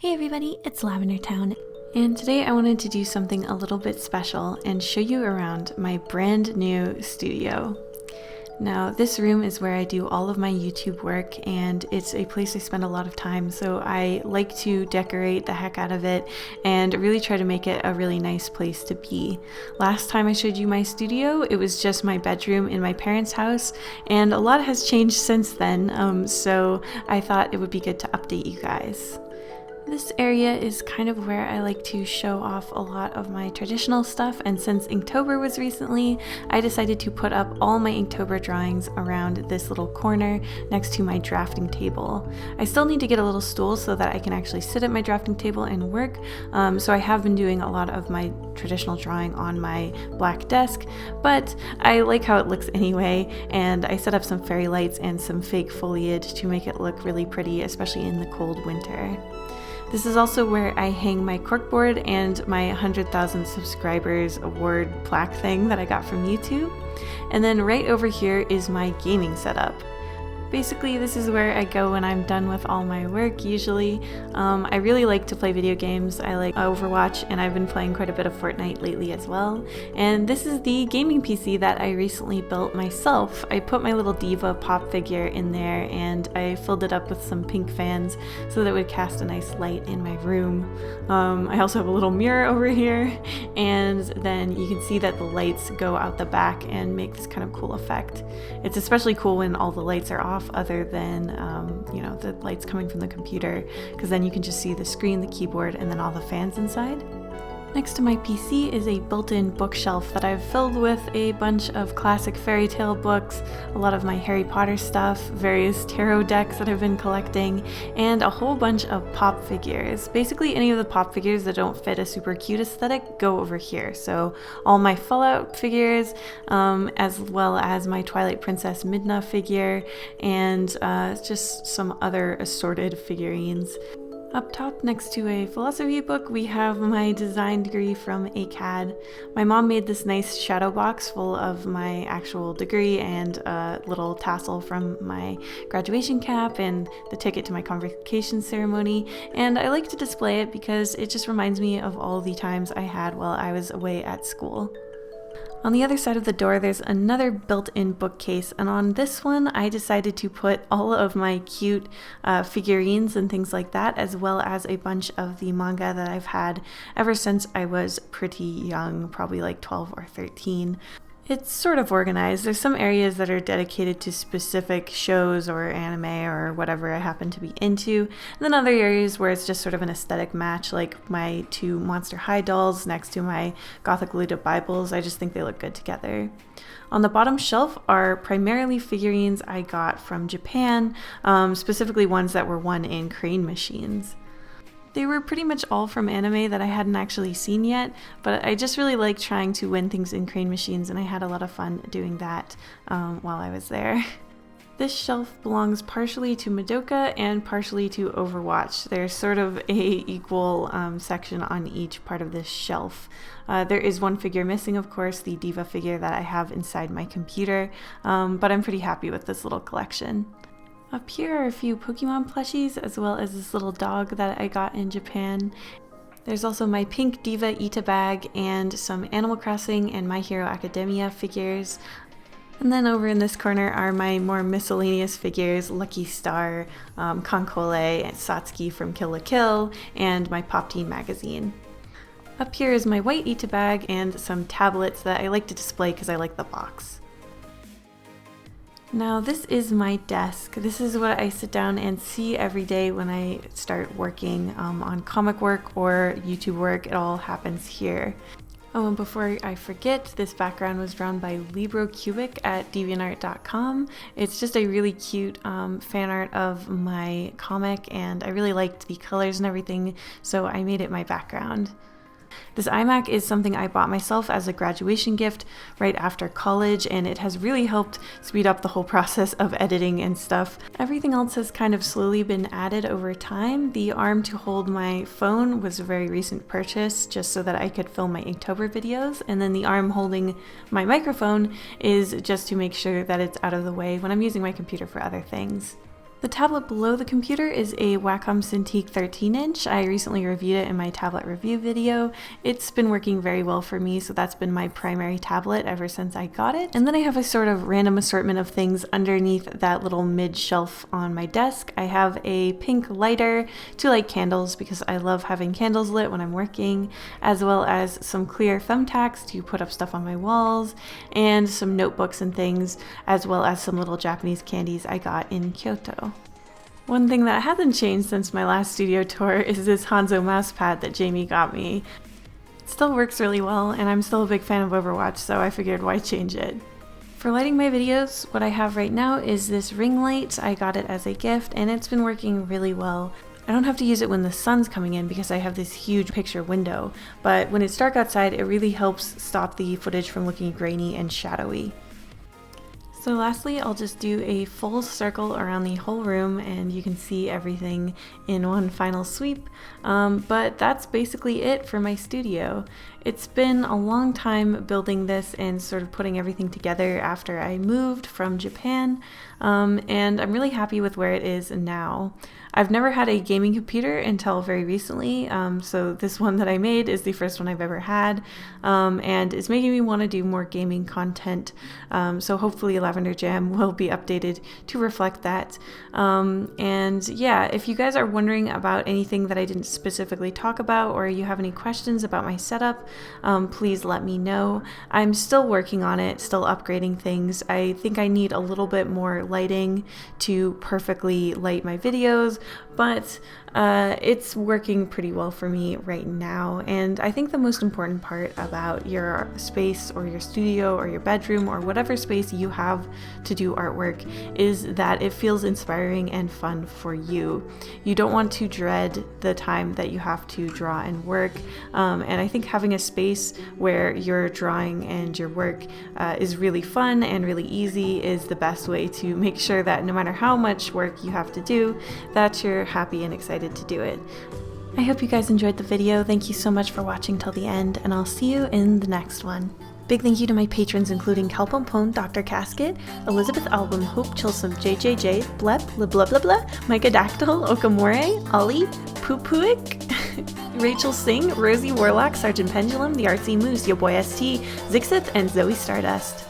Hey everybody, it's Lavender Town, and today I wanted to do something a little bit special and show you around my brand new studio. Now, this room is where I do all of my YouTube work, and it's a place I spend a lot of time, so I like to decorate the heck out of it and really try to make it a really nice place to be. Last time I showed you my studio, it was just my bedroom in my parents' house, and a lot has changed since then, so I thought it would be good to update you guys. This area is kind of where I like to show off a lot of my traditional stuff, and since Inktober was recently, I decided to put up all my Inktober drawings around this little corner next to my drafting table. I still need to get a little stool so that I can actually sit at my drafting table and work, so I have been doing a lot of my traditional drawing on my black desk, but I like how it looks anyway, and I set up some fairy lights and some fake foliage to make it look really pretty, especially in the cold winter. This is also where I hang my corkboard and my 100,000 subscribers award plaque thing that I got from YouTube. And then right over here is my gaming setup. Basically, this is where I go when I'm done with all my work, usually. I really like to play video games. I like Overwatch, and I've been playing quite a bit of Fortnite lately as well. And this is the gaming PC that I recently built myself. I put my little diva pop figure in there, and I filled it up with some pink fans so that it would cast a nice light in my room. I also have a little mirror over here, and then you can see that the lights go out the back and make this kind of cool effect. It's especially cool when all the lights are off, other than the lights coming from the computer, because then you can just see the screen, the keyboard, and then all the fans inside. Next to my PC is a built-in bookshelf that I've filled with a bunch of classic fairy tale books, a lot of my Harry Potter stuff, various tarot decks that I've been collecting, and a whole bunch of pop figures. Basically any of the pop figures that don't fit a super cute aesthetic go over here. So all my Fallout figures, as well as my Twilight Princess Midna figure, and just some other assorted figurines. Up top, next to a philosophy book, we have my design degree from ACAD. My mom made this nice shadow box full of my actual degree and a little tassel from my graduation cap and the ticket to my convocation ceremony, and I like to display it because it just reminds me of all the times I had while I was away at school. On the other side of the door, there's another built-in bookcase, and on this one, I decided to put all of my cute figurines and things like that, as well as a bunch of the manga that I've had ever since I was pretty young, probably like 12 or 13. It's sort of organized. There's some areas that are dedicated to specific shows or anime or whatever I happen to be into, and then other areas where it's just sort of an aesthetic match, like my two Monster High dolls next to my Gothic Lita Bibles. I just think they look good together. On the bottom shelf are primarily figurines I got from Japan, specifically ones that were won in crane machines. They were pretty much all from anime that I hadn't actually seen yet, but I just really like trying to win things in crane machines, and I had a lot of fun doing that while I was there. This shelf belongs partially to Madoka and partially to Overwatch. There's sort of a equal section on each part of this shelf. There is one figure missing, of course, the diva figure that I have inside my computer, but I'm pretty happy with this little collection. Up here are a few Pokemon plushies, as well as this little dog that I got in Japan. There's also my pink Diva Ita bag and some Animal Crossing and My Hero Academia figures. And then over in this corner are my more miscellaneous figures, Lucky Star, Konkole, and Satsuki from Kill la Kill, and my Pop Teen magazine. Up here is my white Ita bag and some tablets that I like to display because I like the box. Now this is my desk. This is what I sit down and see every day when I start working on comic work or YouTube work. It all happens here. Oh, and before I forget, this background was drawn by LibroCubic at deviantart.com. It's just a really cute fan art of my comic, and I really liked the colors and everything, so I made it my background. This iMac is something I bought myself as a graduation gift right after college, and it has really helped speed up the whole process of editing and stuff. Everything else has kind of slowly been added over time. The arm to hold my phone was a very recent purchase, just so that I could film my Inktober videos, and then the arm holding my microphone is just to make sure that it's out of the way when I'm using my computer for other things. The tablet below the computer is a Wacom Cintiq 13-inch. I recently reviewed it in my tablet review video. It's been working very well for me, so that's been my primary tablet ever since I got it. And then I have a sort of random assortment of things underneath that little mid-shelf on my desk. I have a pink lighter to light candles because I love having candles lit when I'm working, as well as some clear thumbtacks to put up stuff on my walls, and some notebooks and things, as well as some little Japanese candies I got in Kyoto. One thing that hasn't changed since my last studio tour is this Hanzo mousepad that Jamie got me. It still works really well, and I'm still a big fan of Overwatch, so I figured why change it. For lighting my videos, what I have right now is this ring light. I got it as a gift, and it's been working really well. I don't have to use it when the sun's coming in because I have this huge picture window, but when it's dark outside, it really helps stop the footage from looking grainy and shadowy. So lastly, I'll just do a full circle around the whole room and you can see everything in one final sweep. But that's basically it for my studio. It's been a long time building this and sort of putting everything together after I moved from Japan, and I'm really happy with where it is now. I've never had a gaming computer until very recently, so this one that I made is the first one I've ever had, and it's making me want to do more gaming content, so hopefully Lavender Jam will be updated to reflect that. And yeah, if you guys are wondering about anything that I didn't specifically talk about, or you have any questions about my setup, please let me know. I'm still working on it, still upgrading things. I think I need a little bit more lighting to perfectly light my videos, but it's working pretty well for me right now. And I think the most important part about your space or your studio or your bedroom or whatever space you have to do artwork is that it feels inspiring and fun for you. You don't want to dread the time that you have to draw and work, and I think having a space where your drawing and your work is really fun and really easy is the best way to make sure that no matter how much work you have to do, that you're happy and excited to do it. I hope you guys enjoyed the video. Thank you so much for watching till the end, and I'll see you in the next one. Big thank you to my patrons including Kalpompone, Dr. Casket, Elizabeth Album, Hope Chilsum, JJJ, Blep, Blah, Micah Dactyl, Okamore, Ollie, Poopuik, Rachel Singh, Rosie Warlock, Sergeant Pendulum, The Artsy Moose, Yo Boy ST, Zixith, and Zoe Stardust.